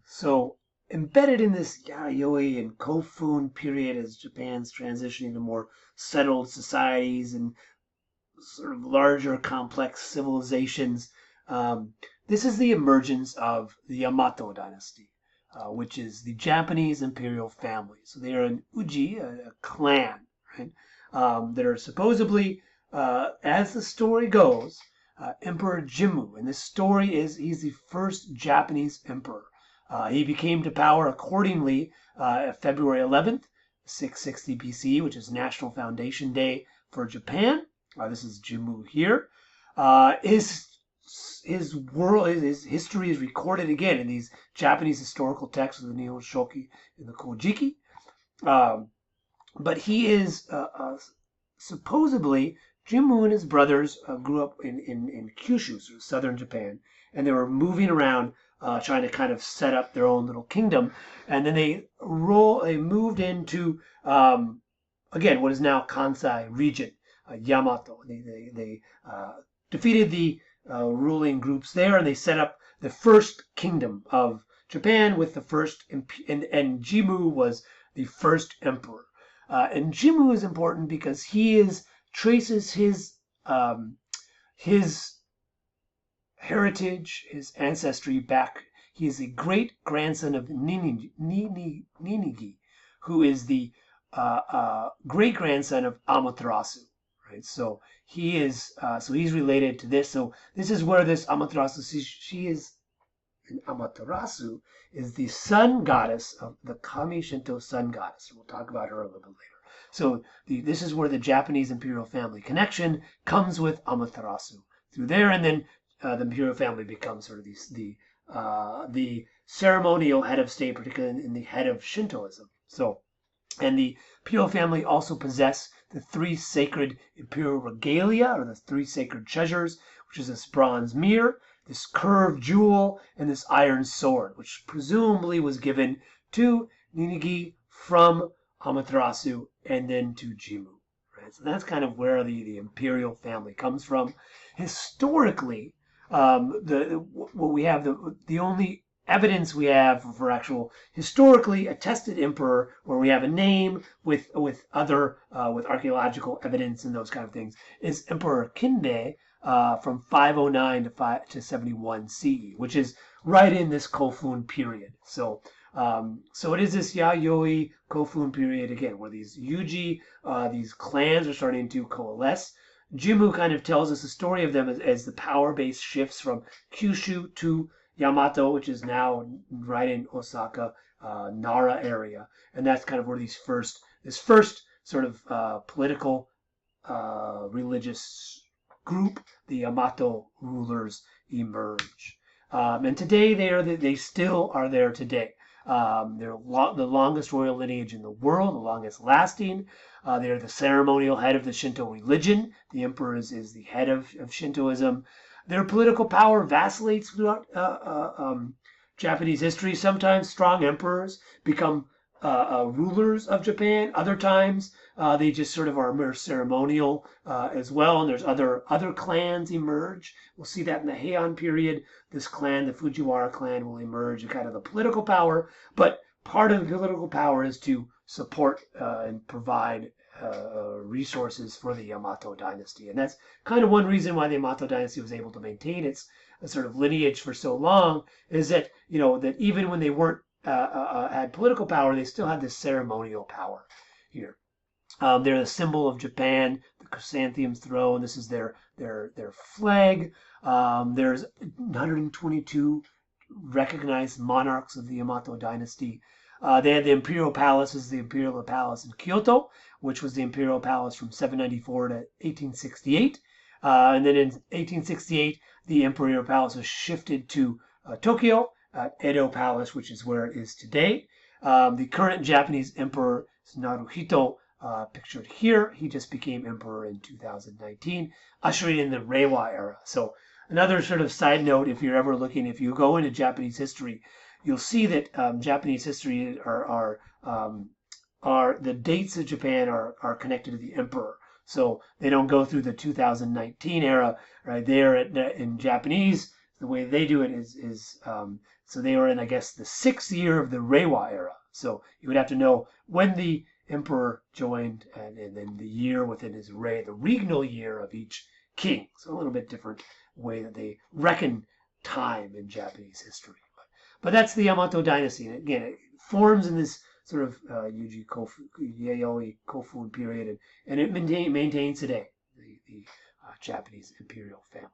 So embedded in this Yayoi and Kofun period as Japan's transitioning to more settled societies and sort of larger complex civilizations, um, this is the emergence of the Yamato dynasty, which is the Japanese imperial family. So they are an uji, a clan, right? That are supposedly, as the story goes, Emperor Jimmu. And this story is he's the first Japanese emperor. He became to power accordingly February 11th, 660 BC, which is National Foundation Day for Japan. This is Jimmu here. His world, his history is recorded again in these Japanese historical texts of the Nihon Shoki and the Kojiki. But he is supposedly Jimmu and his brothers grew up in Kyushu, so southern Japan, and they were moving around trying to kind of set up their own little kingdom. And then they moved into again what is now Kansai region, Yamato. They defeated the ruling groups there, and they set up the first kingdom of Japan with the first, and Jimmu was the first emperor. And Jimmu is important because he traces his heritage, his ancestry back. He is the great grandson of Ninigi, who is the great grandson of Amaterasu. Right, so he's related to this. So this is where this Amaterasu, she is, and Amaterasu is the sun goddess of the Kami Shinto sun goddess. We'll talk about her a little bit later. So this is where the Japanese imperial family connection comes with Amaterasu through there, and then the imperial family becomes sort of the ceremonial head of state, particularly in the head of Shintoism. So, and the imperial family also possess the three sacred imperial regalia, or the three sacred treasures, which is this bronze mirror, this curved jewel, and this iron sword, which presumably was given to Ninigi from Amaterasu and then to Jimmu. Right? So that's kind of where the imperial family comes from. Historically, what we have, the only evidence we have for actual historically attested emperor, where we have a name with other with archaeological evidence and those kind of things, is Emperor Kinmei from 509 to 71 CE, which is right in this Kofun period. So it is this Yayoi Kofun period again, where these Yuji, these clans are starting to coalesce. Jimmu kind of tells us the story of them as the power base shifts from Kyushu to Yamato, which is now right in Osaka, Nara area, and that's kind of where this first sort of political, religious group, the Yamato rulers, emerge. And today they still are there today. They're the longest royal lineage in the world, the longest lasting. They're the ceremonial head of the Shinto religion. The emperor is the head of Shintoism. Their political power vacillates throughout Japanese history. Sometimes strong emperors become rulers of Japan. Other times they just sort of are more ceremonial as well. And there's other clans emerge. We'll see that in the Heian period. This clan, the Fujiwara clan, will emerge in kind of the political power. But part of the political power is to support and provide resources for the Yamato dynasty. And that's kind of one reason why the Yamato dynasty was able to maintain its sort of lineage for so long, is that, that even when they weren't had political power, they still had this ceremonial power here. They're the symbol of Japan, the chrysanthemum throne. This is their flag. There's 122 recognized monarchs of the Yamato dynasty. They had the imperial palace. This is the imperial palace in Kyoto, which was the imperial palace from 794 to 1868. And then in 1868, the imperial palace was shifted to Tokyo, Edo Palace, which is where it is today. The current Japanese emperor is Naruhito, pictured here. He just became emperor in 2019, ushering in the Reiwa era. So another sort of side note, if you're ever looking, if you go into Japanese history, you'll see that Japanese history are the dates of Japan are connected to the emperor. So they don't go through the 2019 era, right? There in Japanese, the way they do it is so they were in, I guess, the 6th year of the Reiwa era. So you would have to know when the emperor joined, and then the year within his rei, the regnal year of each king. So a little bit different way that they reckon time in Japanese history. But that's the Yamato dynasty. And again, it forms in this sort of Yayoi Kofun period, and it maintains today the Japanese imperial family.